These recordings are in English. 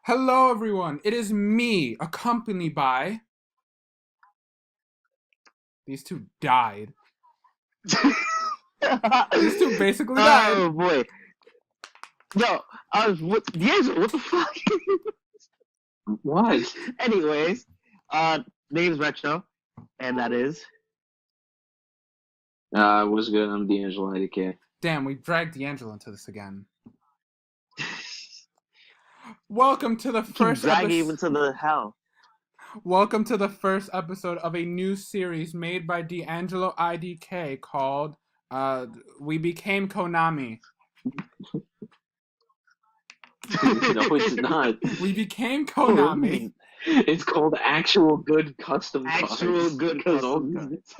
Hello, everyone. It is me, accompanied by. These two died. These two basically died. Oh boy. No, D'Angelo, what the fuck? What? Anyways, name's Retro, and that is. What's good? I'm D'Angelo IDK. Damn, we dragged D'Angelo into this again. Welcome to the Keep first dragging him episode. into the hell. Welcome to the first episode of a new series made by D'Angelo IDK called "We Became Konami." No, it's not. We became Konami. It's called Actual Good Custom Cards. Actual good custom cards.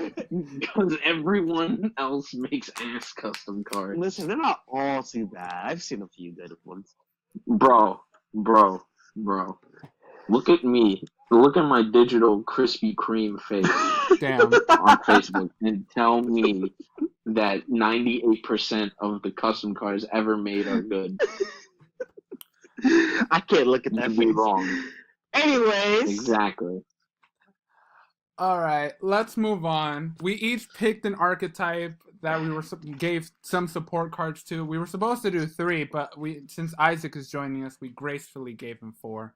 Because everyone else makes ass custom cards. Listen, they're not all too bad. I've seen a few good ones. Bro. Look at me. Look at my digital Krispy Kreme face Damn. on Facebook and tell me that 98% of the custom cards ever made are good. I can't look at that You'd be face. wrong. Anyways. Exactly. Alright, let's move on. We each picked an archetype that gave some support cards to. We were supposed to do 3, but since Isaac is joining us, we gracefully gave him 4.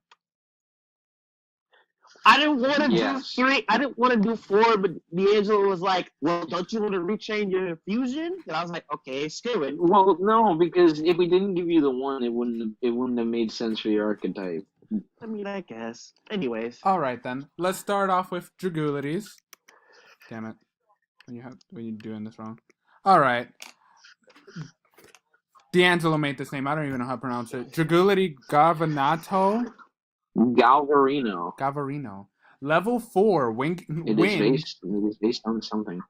I didn't want to Yes. do 3. I didn't want to do 4, but D'Angelo was like, well, don't you want to retrain your fusion? And I was like, okay, screw it. Well, no, because if we didn't give you the one, it wouldn't have made sense for your archetype. I mean, I guess. Anyways. Alright then, let's start off with Dragulities. Damn it. When you're doing this wrong. Alright. D'Angelo made this name. I don't even know how to pronounce it. Dragulity Gavanato. Galvarino. Level 4. It is based on something.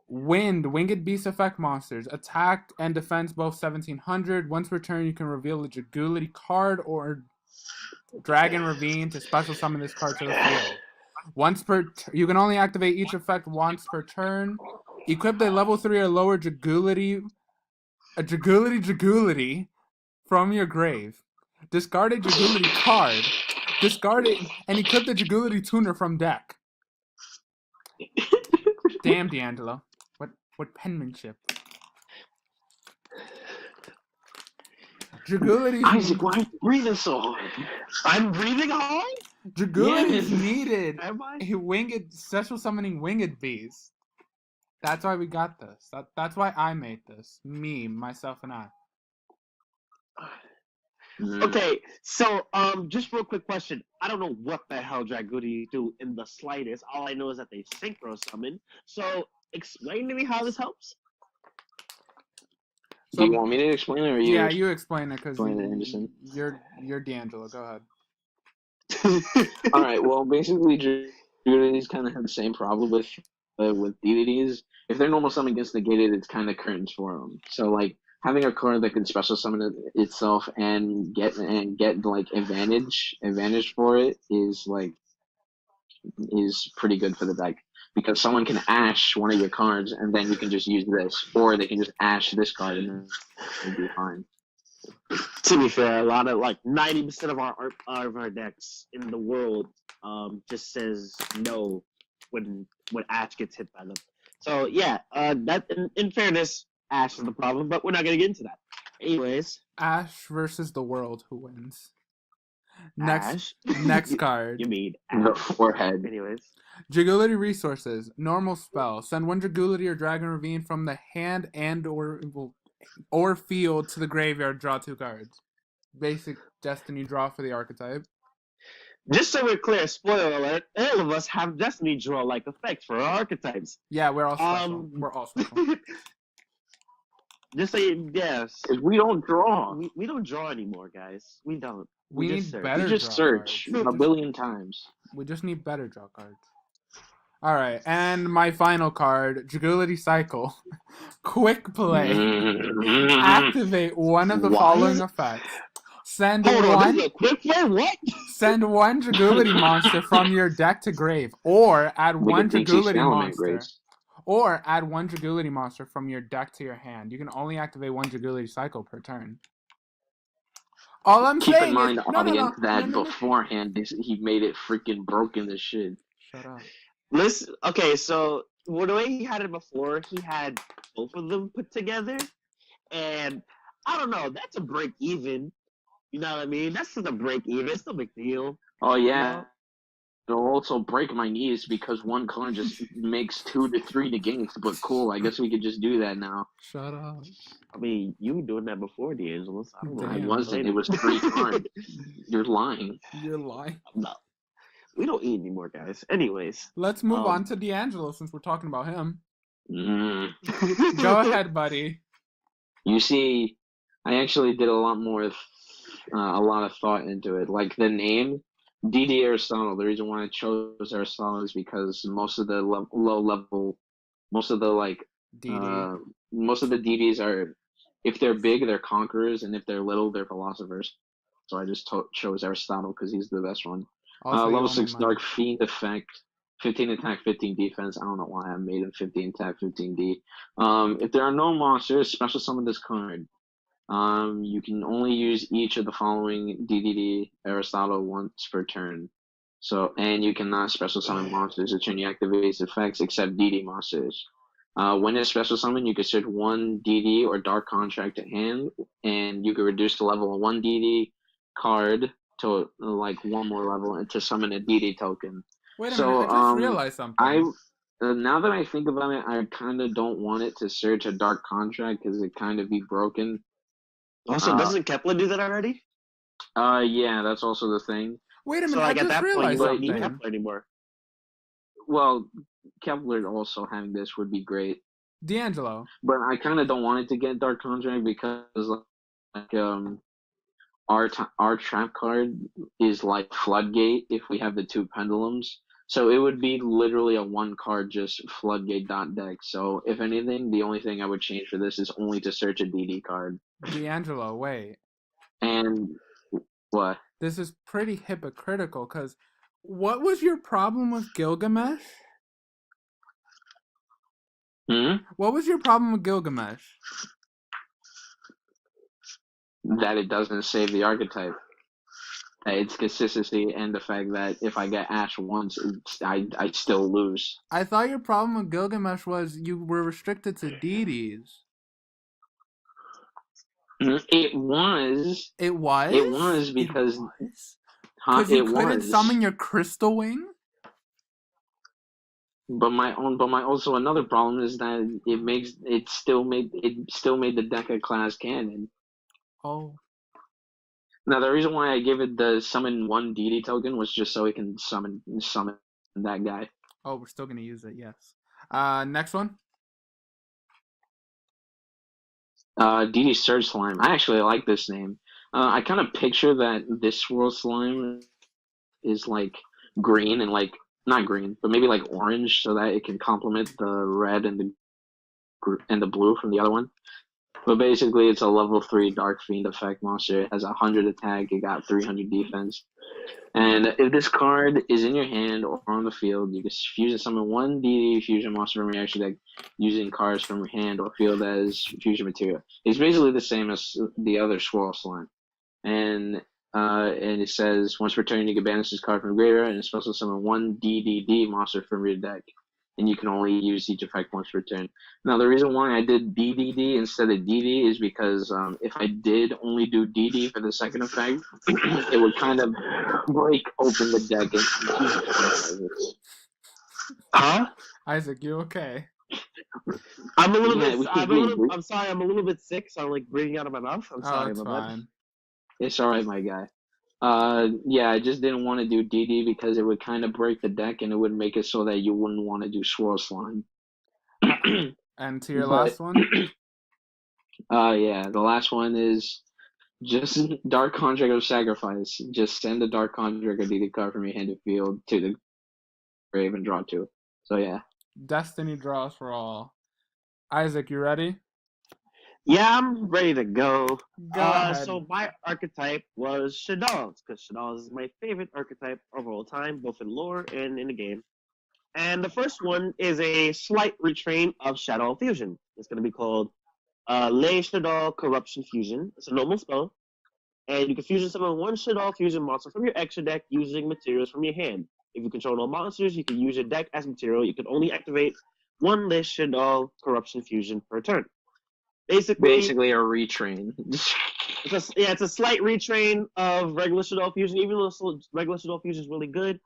Winged Beast effect monsters. Attack and defense both 1700. Once per turn, you can reveal a Dragulity card or Dragon Ravine to special summon this card to the field. You can only activate each effect once per turn. Equip a level 3 or lower Dragulity from your grave. Discard a Dragulity card. Discard it and equip the Dragulity tuner from deck. Damn, D'Angelo. What penmanship. Dragulity. Isaac, why are you breathing so hard? I'm breathing hard? Dragulity Yes. needed Am I? a special summoning winged beast. That's why we got this. That's why I made this. Me, myself, and I. Okay, so just real quick question. I don't know what the hell Dragulity do in the slightest. All I know is that they synchro summon. So explain to me how this helps. Do you want me to explain it, or you? Yeah, you explain it because explain it, Anderson. you're D'Angelo. Go ahead. All right. Well, basically, deities kind of have the same problem with deities. If their normal summon gets negated, it's kind of curtains for them. So, like, having a card that can special summon itself and get like advantage for it is pretty good for the deck, because someone can ash one of your cards and then you can just use this, or they can just ash this card and then it'll be fine. To be fair, a lot of 90% of our decks in the world just says no when Ash gets hit by them. So yeah, that in fairness, Ash is the problem, but we're not gonna get into that. Anyways, Ash versus the world. Who wins? Ash. Next card. You mean The Ash? forehead. Anyways, Dragulity resources. Normal spell. Send one Dragulity or Dragon Ravine from the hand or field to the graveyard. Draw 2 cards. Basic Destiny draw for the archetype. just so we're clear, spoiler alert: all of us have Destiny draw-like effects for our archetypes. Yeah, we're all special. We're all special. Just so yes, Because we don't draw. we don't draw anymore, guys. We don't. We just need search. better We just draw search cards. a billion times. We just need better draw cards. Alright, and my final card, Dragulity Cycle. Quick play. Activate one of the What? following effects. Send Hold on, one this is a quick play. What? Send one Dragulity monster from your deck to grave, or add one Dragulity monster. Grace. Or add one Dragulity monster from your deck to your hand. You can only activate one Dragulity cycle per turn. All I'm Keep in saying is mind, no, no, audience, no, no, that no, no. beforehand he made it freaking broken as shit. Shut up. Listen, okay, so the way he had it before, he had both of them put together, and I don't know, that's a break even. You know what I mean? That's just a break even. It's no big deal. Oh You yeah. know? It'll also break my knees because one card just makes 2 to 3 negates, but cool, I guess we could just do that now. Shut up. I mean, you were doing that before, D'Angelo, so I don't know. I Damn. wasn't. It was 3 cards. You're lying. You're lying. No, we don't eat anymore, guys. Anyways. Let's move on to D'Angelo since we're talking about him. Go ahead, buddy. You see, I actually did a lot of thought into it. Like the name, D.D. Aristotle. The reason why I chose Aristotle is because most of the low level, most of the DD. most of the DDs are, if they're big, they're conquerors, and if they're little, they're philosophers. So I just chose Aristotle because he's the best one. Also, Level 6 Dark Fiend effect, 15 attack, 15 defense. I don't know why I made him 15 attack, 15D. If there are no monsters, special summon this card. You can only use each of the following DDD Aristotle once per turn. So, and you cannot special summon monsters return you activate its effects except DD monsters. When it's special summon, you can search 1 DD or Dark Contract to hand, and you can reduce the level of 1 DD card to like 1 more level and to summon a DD token. Wait a minute, I just realized something. Now that I think about it, I kind of don't want it to search a Dark Contract because it kind of be broken. Also, doesn't Kepler do that already? Yeah, that's also the thing. Wait a minute, So, like, I at just that point, realized you don't need something. Kepler anymore. Well, Kepler also having this would be great. D'Angelo. But I kind of don't want it to get Dark Contract because, like, our trap card is like Floodgate if we have the 2 pendulums. So it would be literally a 1 card just Floodgate deck. So if anything, the only thing I would change for this is only to search a DD card. D'Angelo, wait. And what? This is pretty hypocritical because what was your problem with Gilgamesh? What was your problem with Gilgamesh? That it doesn't save the archetype. It's consistency and the fact that if I get Ash once, I still lose. I thought your problem with Gilgamesh was you were restricted to DDs. It was. It was? It was because... Because you couldn't summon your Crystal Wing? But my also another problem is that it still made the deck a class cannon. Oh. Now the reason why I gave it the summon 1 DD token was just so it can summon that guy. Oh, we're still gonna use it, yes. Next one. DD Surge Slime. I actually like this name. I kind of picture that this swirl slime is like green and like not green, but maybe like orange, so that it can complement the red and the blue from the other one. But basically, it's a level 3 Dark Fiend effect monster. It has 100 attack. It got 300 defense. And if this card is in your hand or on the field, you can fusion summon 1 DD fusion monster from your action deck using cards from your hand or field as fusion material. It's basically the same as the other Swirl Slime. And it says, once per turn, you can banish this card from the graveyard and special summon 1 DDD monster from your deck. And you can only use each effect once per turn. Now, the reason why I did DDD instead of DD is because if I did only do DD for the second effect, it would kind of break open the deck. Huh? Isaac, you okay? I'm a little bit. I'm sorry. I'm a little bit sick, so I'm like breathing out of my mouth. I'm sorry it's about fine. that. It's alright, my guy. Yeah, I just didn't want to do DD because it would kind of break the deck and it would make it so that you wouldn't want to do Swirl Slime. And to your last one? Yeah, the last one is just Dark Contract of Sacrifice. Just send a Dark Contract or DD card from your hand to field to the grave and draw 2. So yeah. Destiny draws for all. Isaac, you ready? Yeah, I'm ready to go. Go ahead. So my archetype was Shaddolls, because Shaddolls is my favorite archetype of all time, both in lore and in the game. And the first one is a slight retrain of Shadow Fusion. It's going to be called Le Shadow Corruption Fusion. It's a normal spell. And you can fusion summon one Shadow fusion monster from your extra deck using materials from your hand. If you control no monsters, you can use your deck as material. You can only activate one less Shadow corruption fusion per turn. Basically a retrain. it's a slight retrain of regular Shadow fusion, even though regular Shadow fusion is really good.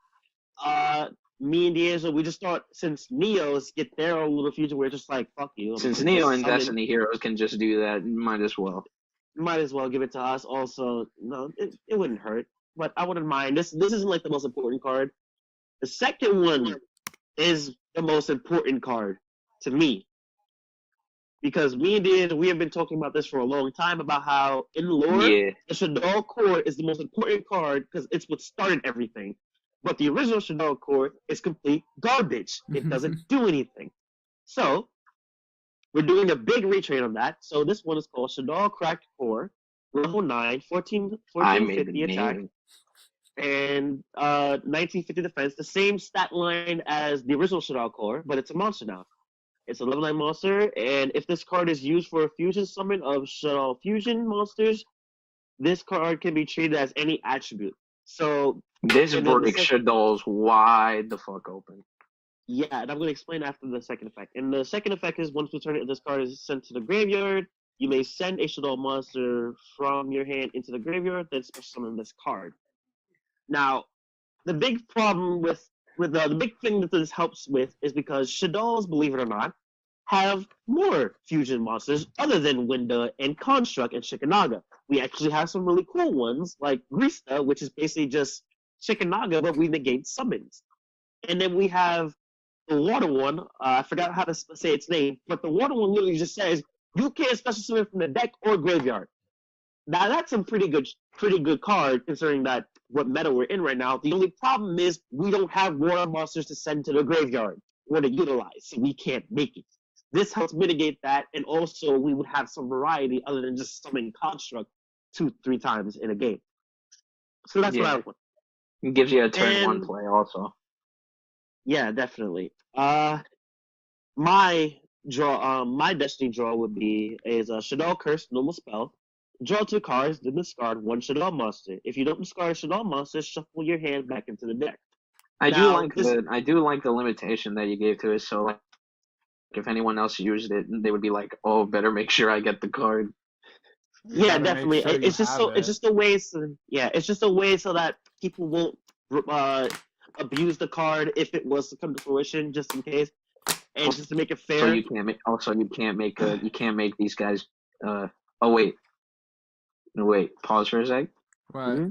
Me and D'Angelo, we just thought since Neos get their own little fusion, we're just like, fuck you. Since Neo and Destiny Heroes can just do that, might as well. Might as well give it to us. Also, no, it wouldn't hurt. But I wouldn't mind. This isn't like the most important card. The second one is the most important card to me. Because me and D'Angelo, we have been talking about this for a long time about how in lore, the Shadow Core is the most important card because it's what started everything. But the original Shadow Core is complete garbage. It doesn't do anything. So, we're doing a big retrain on that. So this one is called Shadow Cracked Core, level 9, 1450 attack, and 1950 defense. The same stat line as the original Shadow Core, but it's a monster now. It's a level 9 monster, and if this card is used for a fusion summon of Shadow Fusion monsters, this card can be treated as any attribute. So this breaks Shadows wide the fuck open. Yeah, and I'm going to explain after the second effect. And the second effect is once per turn, if this card is sent to the graveyard, you may send a Shadow monster from your hand into the graveyard, then special summon this card. Now, the big problem with the big thing that this helps with is because Shadows, believe it or not, have more fusion monsters other than Winda and Construct and Shikanaga. We actually have some really cool ones, like Grista, which is basically just Shikanaga, but we negate summons. And then we have the water one, I forgot how to say its name, but the water one literally just says you can't special summon from the deck or graveyard. Now that's a pretty good card considering that what meta we're in right now. The only problem is we don't have water monsters to send to the graveyard or to utilize, so we can't make it. This helps mitigate that, and also we would have some variety other than just summoning Construct 2-3 times in a game. So that's what I want. It gives you a turn 1 play also. Yeah, definitely. My Destiny draw would be a Shadow Curse, normal spell. Draw 2 cards, then discard 1 Shadow monster. If you don't discard a Shadow monster, shuffle your hand back into the deck. I do like the limitation that you gave to it. So like, if anyone else used it, they would be like, "Oh, better make sure I get the card." Yeah, definitely. Sure it's just a way so that people won't abuse the card if it was to come to fruition, just in case, and just to make it fair. So you can't make these guys. Oh wait. No wait. Pause for a sec. What? Mm-hmm.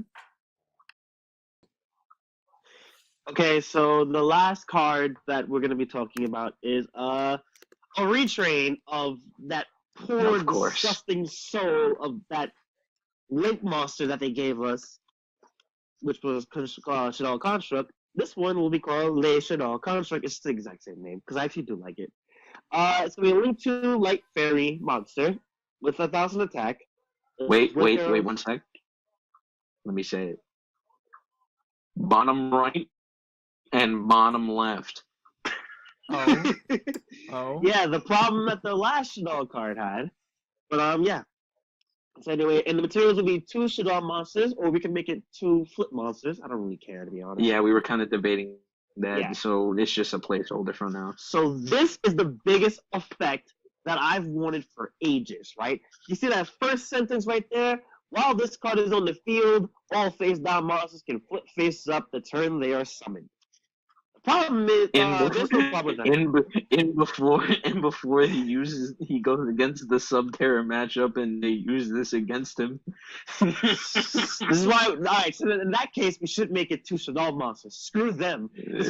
Okay, so the last card that we're gonna be talking about is a retrain of that poor, disgusting soul of that link monster that they gave us, which was Shadow Construct. This one will be called Le Shadow Construct. It's the exact same name, because I actually do like it. It's going to be a Link 2 Light Fairy monster with 1,000 attack. Wait, 1 sec. Let me say it. Bottom right and bottom left. Oh. Yeah, the problem that the last Shadow card had. But, yeah. So anyway, and the materials will be 2 Shadow monsters, or we can make it 2 flip monsters. I don't really care, to be honest. Yeah, we were kind of debating that, so it's just a placeholder for now. So this is the biggest effect that I've wanted for ages, right? You see that first sentence right there? While this card is on the field, all face-down monsters can flip faces up the turn they are summoned. The problem is, there's no problem with that. Before he goes against the Subterra matchup and they use this against him. This is why, alright, so in that case, we should make it 2 Shadow monsters. Screw them. You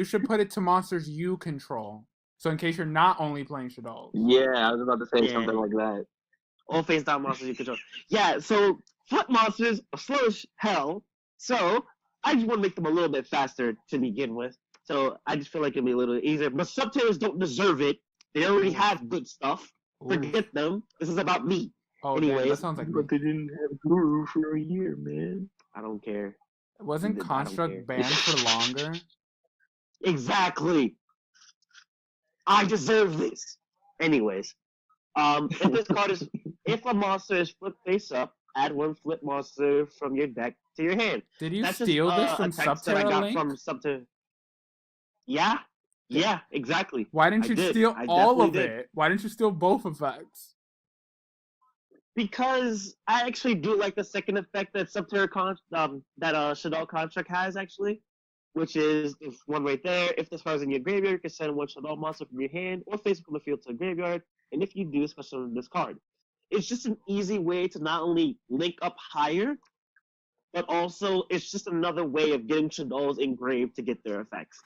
should put it to monsters you control. So in case you're not only playing Shadow. Yeah, I was about to say something like that. All face down monsters you control. Yeah, so flip monsters are slow as hell. So I just want to make them a little bit faster to begin with. So I just feel like it'll be a little easier. But Subterrans don't deserve it. They already have good stuff. Forget them. This is about me. Oh, anyways, that sounds like me. But they didn't have Guru for a year, man. I don't care. Wasn't Construct banned for longer? Exactly. I deserve this. Anyways. If a monster is flipped face up, add one flip monster from your deck to your hand. Did you That's just steal this a from text that I Subterra got Link? from Subterra. Yeah, yeah, exactly. Why didn't I you did. steal I all definitely of did. it? Why didn't you steal both effects? Because I actually do like the second effect that Shaddoll Construct has actually, which is if one right there. If this card's in your graveyard, you can send one Shaddoll monster from your hand or face it from the field to the graveyard, and if you do, special on this card. It's just an easy way to not only link up higher, but also it's just another way of getting Shaddolls engraved to get their effects.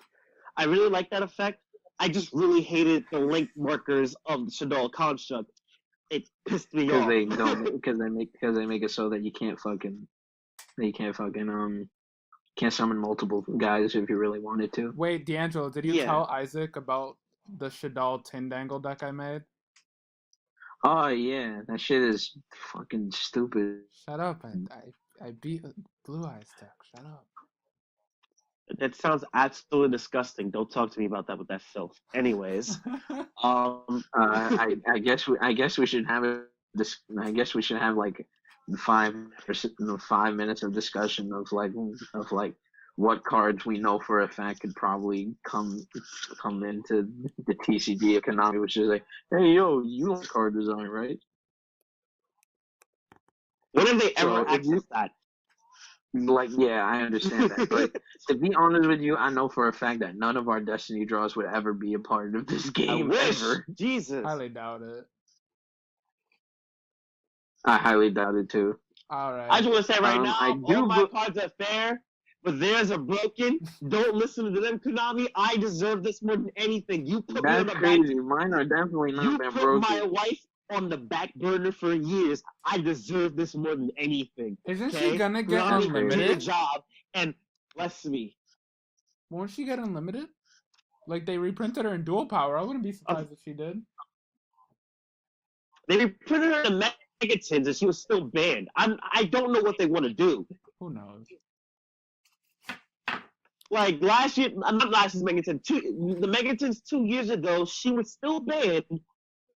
I really like that effect. I just really hated the link markers of the Shaddol construct. It pissed me Because off. they don't, because they make it so that you can't can't summon multiple guys if you really wanted to. Wait, D'Angelo, did you Yeah. tell Isaac about the Shaddoll Tindangle deck I made? Oh yeah, that shit is fucking stupid. Shut up! I beat Blue Eyes deck. Shut up. That sounds absolutely disgusting. Don't talk to me about that with that filth. Anyways, I guess we should have this. I guess we should have like 5 minutes of discussion of like what cards we know for a fact could probably come into the TCG economy, which is like, hey yo, you like card design, right? when have they So ever if you accessed that? like, yeah, I understand that, but to be honest with you, I know for a fact that none of our Destiny draws would ever be a part of this I game wish. ever. Jesus. Highly doubt it. I highly doubt it too. Alright. I just want to say right now, I do all my cards are fair, but theirs are broken. Don't listen to them, Konami. I deserve this more than anything. You put me on That's the crazy. back. Mine are definitely You not that put broken. my wife on the back burner for years. I deserve this more than anything. Isn't okay? she gonna get Konami, do your unlimited? job and bless me. Won't she get unlimited? Like they reprinted her in dual power. I wouldn't be surprised if she did. They reprinted her in Megatins and she was still banned. I don't know what they want to do. Who knows? Like last year, not last year's Megaton, the Megatons 2 years ago, she was still banned,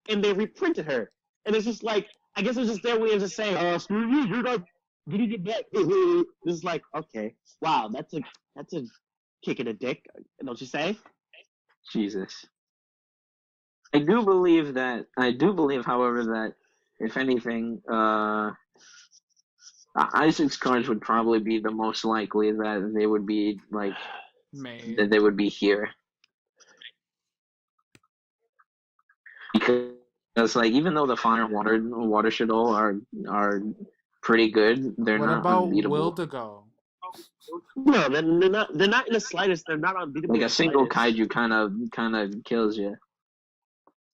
and they reprinted her. And it's just like, I guess it's just their way of just saying, screw you, you're not getting it back. It's like, okay, wow, that's a kick in the dick, don't you say? Jesus. I do believe, however, that if anything, Isaac's cards would probably be the most likely that they would be like Made. that they would be here. Because like even though the fire and water Shadow are pretty good, they're What not about unbeatable. Will to go? No, they're not. They're not in the slightest. They're not unbeatable. Like a single kaiju kind of kills you.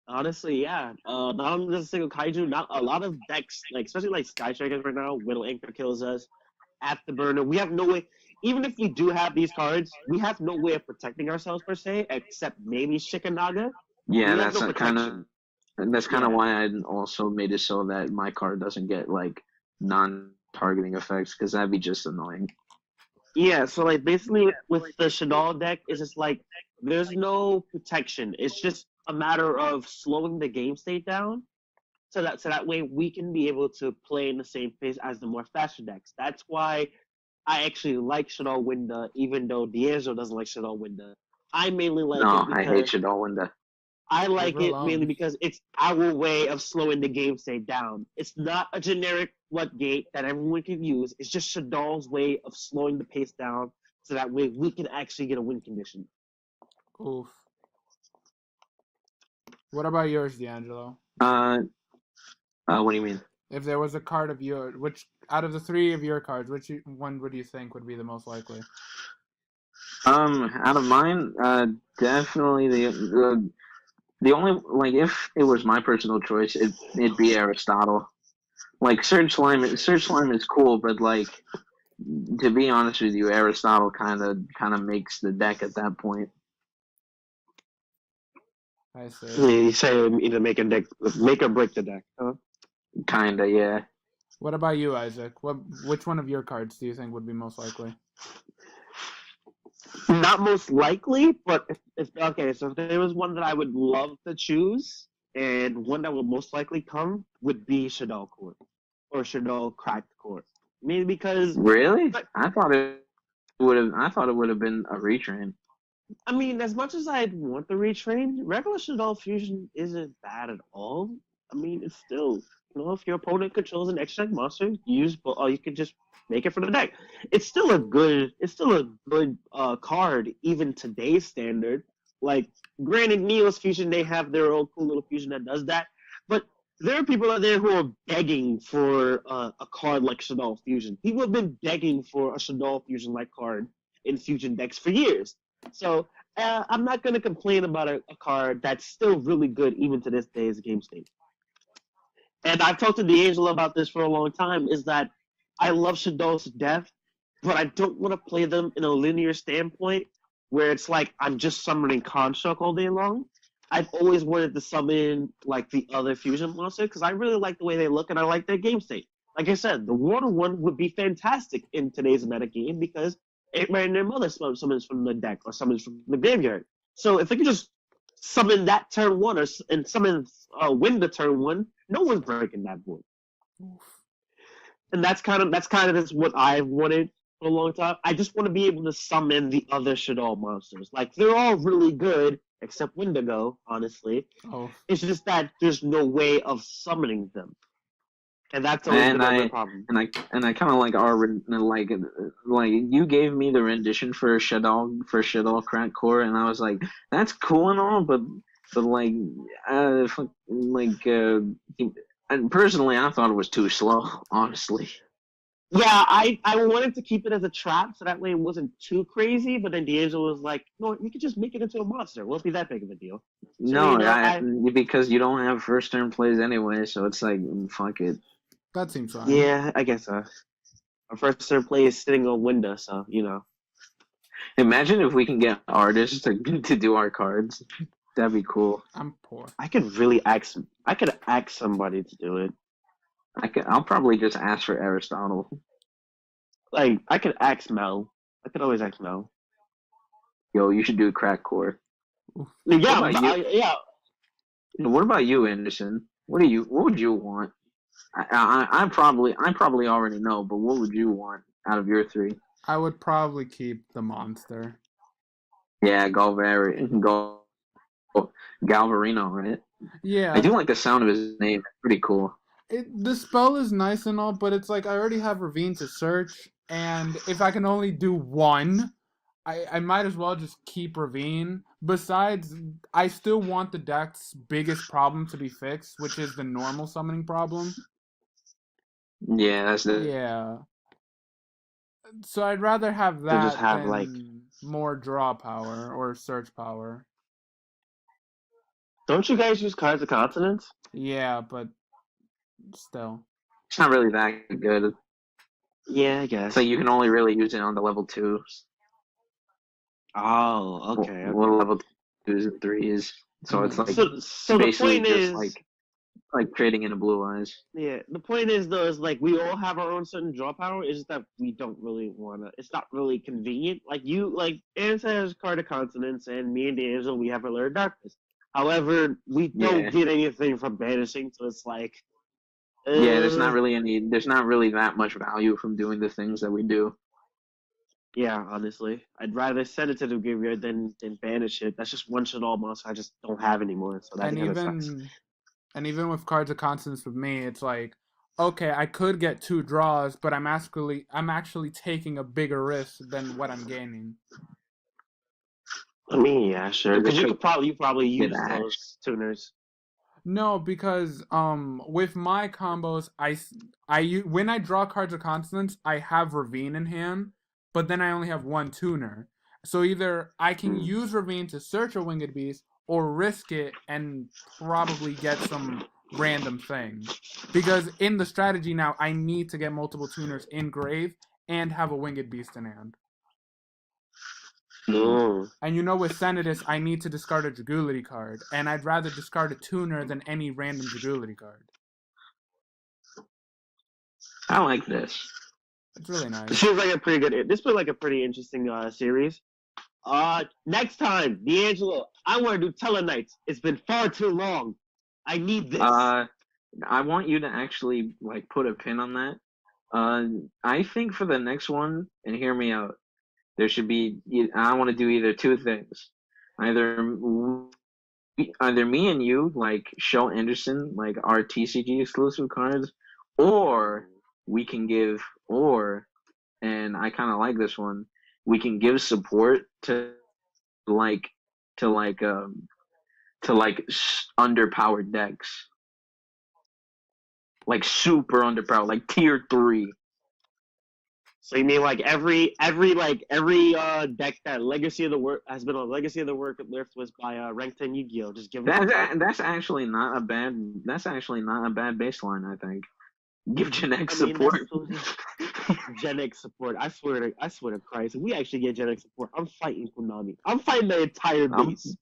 Honestly, yeah. Not only just a single kaiju, not a lot of decks, like especially like Sky Strikers right now. Widow Anchor kills us. Afterburner. We have no way. Even if we do have these cards, we have no way of protecting ourselves per se, except maybe Shikanaga. Yeah, We have that's no kind protection. of that's kind of Yeah. why I also made it so that my card doesn't get like non-targeting effects, because that'd be just annoying. Yeah, so like basically with the Shaddoll deck, it's just like there's no protection. It's just a matter of slowing the game state down, so that way we can be able to play in the same pace as the more faster decks. That's why I actually like Shaddoll Winda, even though D'Angelo doesn't like Shaddoll Winda. I mainly like No, it because I hate Shadow Winda. I like Leave her it alone. mainly because it's our way of slowing the game state down. It's not a generic floodgate that everyone can use. It's just Shaddoll's way of slowing the pace down so that way we can actually get a win condition. Oof. What about yours, D'Angelo? What do you mean? If there was a card of yours, which out of the three of your cards, which one would you think would be the most likely? Out of mine, definitely the only, like, if it was my personal choice, it'd be Aristotle. Like Surge Slime is cool, but like, to be honest with you, Aristotle kind of makes the deck at that point. I see. You say either make or break the deck, huh? Kinda, yeah. What about you, Isaac? Which one of your cards do you think would be most likely? Not most likely, but if there was one that I would love to choose, and one that would most likely come would be Shadow Core or Shadow Cracked Core. Maybe because, Really? but I thought it would have. I thought it would have been a retrain. I mean, as much as I'd want the retrain, regular Shadow Fusion isn't bad at all. I mean, it's still, if your opponent controls an extra deck monster, you can just make it for the deck. It's still a good card, even today's standard. Like, granted, Neo's Fusion, they have their own cool little fusion that does that, but there are people out there who are begging for a card like Shadow Fusion. People have been begging for a Shadow Fusion like card in Fusion decks for years. So I'm not going to complain about a card that's still really good even to this day's game state. And I've talked to D'Angelo about this for a long time, is that I love Shadows to death, but I don't want to play them in a linear standpoint where it's like I'm just summoning Construct all day long. I've always wanted to summon like the other fusion monster because I really like the way they look and I like their game state. Like I said, the water one would be fantastic in today's meta game because it ran their mother summons from the deck or summons from the graveyard. So if they could just summon that turn one and summon win the turn one, no one's breaking that board. And that's kind of just what I've wanted for a long time. I just want to be able to summon the other Shadow monsters. Like they're all really good except Wendigo, honestly. Oh, It's just that there's no way of summoning them. And that's always been my problem. And I kind of like like you gave me the rendition for Shadow Crack Core, and I was like, that's cool and all, but like and personally, I thought it was too slow, honestly. Yeah, I wanted to keep it as a trap so that way it wasn't too crazy, but then D'Angelo was like, no, we could just make it into a monster. It won't be that big of a deal. So, no, because you don't have first turn plays anyway, so it's like, fuck it. that seems fine. Yeah, I guess so. Our first turn play is sitting on window, so, Imagine if we can get artists to do our cards. That'd be cool. I'm poor. I could ask somebody to do it. I'll probably just ask for Aristotle. Like, I could ask Mel. I could always ask Mel. Yo, you should do Crack Core. Yeah, What about you, Anderson? What would you want? I probably already know, but what would you want out of your three? I would probably keep the monster. Yeah, Galvarino, right? Yeah. I do like the sound of his name. It's pretty cool. The spell is nice and all, but it's like I already have Ravine to search, and if I can only do one, I might as well just keep Ravine. Besides, I still want the deck's biggest problem to be fixed, which is the normal summoning problem. Yeah, that's the Yeah. So I'd rather have that just have, than like, more draw power or search power. Don't you guys use Cards of Consonance? Yeah, but still. it's not really that good. Yeah, I guess. So you can only really use it on the level 2s. Oh, okay. Well, level 2s and 3s. So it's like So the point is, like trading in a blue eyes. yeah, the point is though is like we all have our own certain draw power. It's just that we don't really wanna. It's not really convenient. Like Ansa has Card of Consonance, and me and D'Angelo we have Alert Darkness. However, we don't get anything from banishing, so it's like. Yeah, there's not really that much value from doing the things that we do. Yeah, honestly, I'd rather send it to the graveyard than banish it. That's just one Shadow monster I just don't have anymore. So that kind of sucks. And even with Cards of Consonance with me, it's like, okay, I could get 2 draws, but I'm actually taking a bigger risk than what I'm gaining. I mean, yeah, sure. Because you probably use those tuners. No, because with my combos, when I draw Cards of Consonance, I have Ravine in hand, but then I only have 1 tuner. So either I can use Ravine to search a Winged Beast, or risk it and probably get some random thing. Because in the strategy now, I need to get multiple tuners in grave and have a Winged Beast in hand. And with Senators, I need to discard a Dragulity card, and I'd rather discard a tuner than any random Dragulity card. I like this. It's really nice. This feels like a pretty interesting series. Next time, D'Angelo, I want to do Telenites. It's been far too long. I need this. I want you to actually like put a pin on that. I think for the next one, and hear me out, there should be. I want to do either two things, either either me and you like show Anderson like our TCG exclusive cards, or we can give, or and I kind of like this one. We can give support to like to like underpowered decks, like super underpowered, like tier 3. So you mean like every deck that Legacy of the Work has been on Legacy of the Work list was by ranked 10 Yugioh. Just give them That's actually not a bad baseline. I think give Gen X I mean, support. Gen X support. I swear to Christ, if we actually get Gen X support, I'm fighting Konami. I'm fighting the entire base.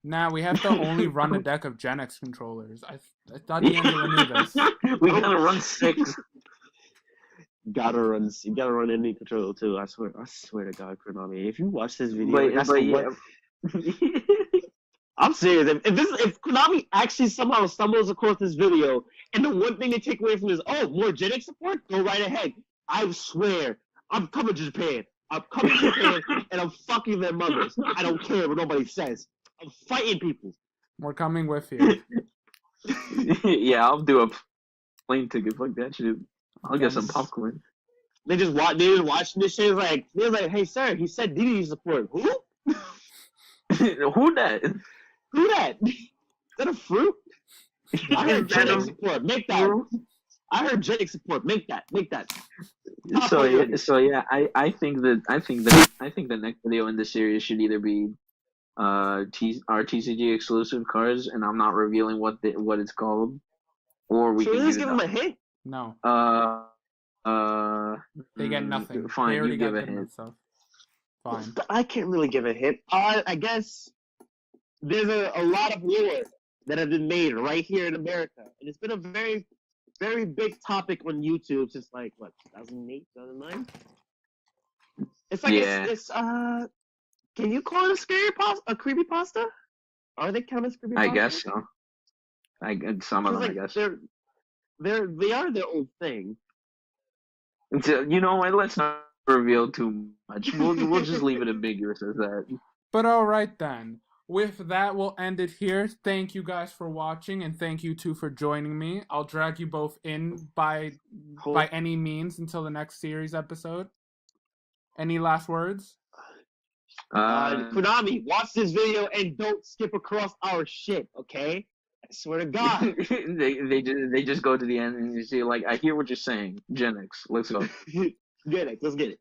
Nah, we have to only run a deck of Gen X controllers. I thought D'Angelo knew this. We gotta run 6. You gotta run any controller too. I swear to God, Konami. If you watch this video, I'm serious. If Konami actually somehow stumbles across this video, and the one thing they take away from this, more Gen X support, go right ahead. I swear, I'm coming to Japan. I'm coming to Japan, and I'm fucking their mothers. I don't care what nobody says. I'm fighting people. We're coming with you. Yeah, I'll do a plane ticket. Fuck that shit. I'll get some popcorn. They just watching this shit. They're like, hey sir, he said DDD support. Who? Who that? Who that? Is that a fruit? I heard Gen X support. Make that. I heard Gen X support. Make that. So yeah, I think the next video in the series should either be our TCG exclusive cards, and I'm not revealing what it's called, or we can just give them a hint. No. They get nothing. Fine, they already you give got a hint. Stuff. Fine. I can't really give a hint. I guess there's a lot of lore that have been made right here in America, and it's been a very, very big topic on YouTube since 2008, 2009. It's like it's can you call it a creepypasta? Are they counted as creepypasta? I guess so. Some of them, I guess. They are their own thing. So, you know what? Let's not reveal too much. We'll just leave it ambiguous as that. But all right then. With that, we'll end it here. Thank you guys for watching, and thank you two for joining me. I'll drag you both in by any means until the next series episode. Any last words? Konami, watch this video and don't skip across our shit, okay? I swear to God. they just go to the end and you see, I hear what you're saying. Gen X, let's go. Gen X, let's get it.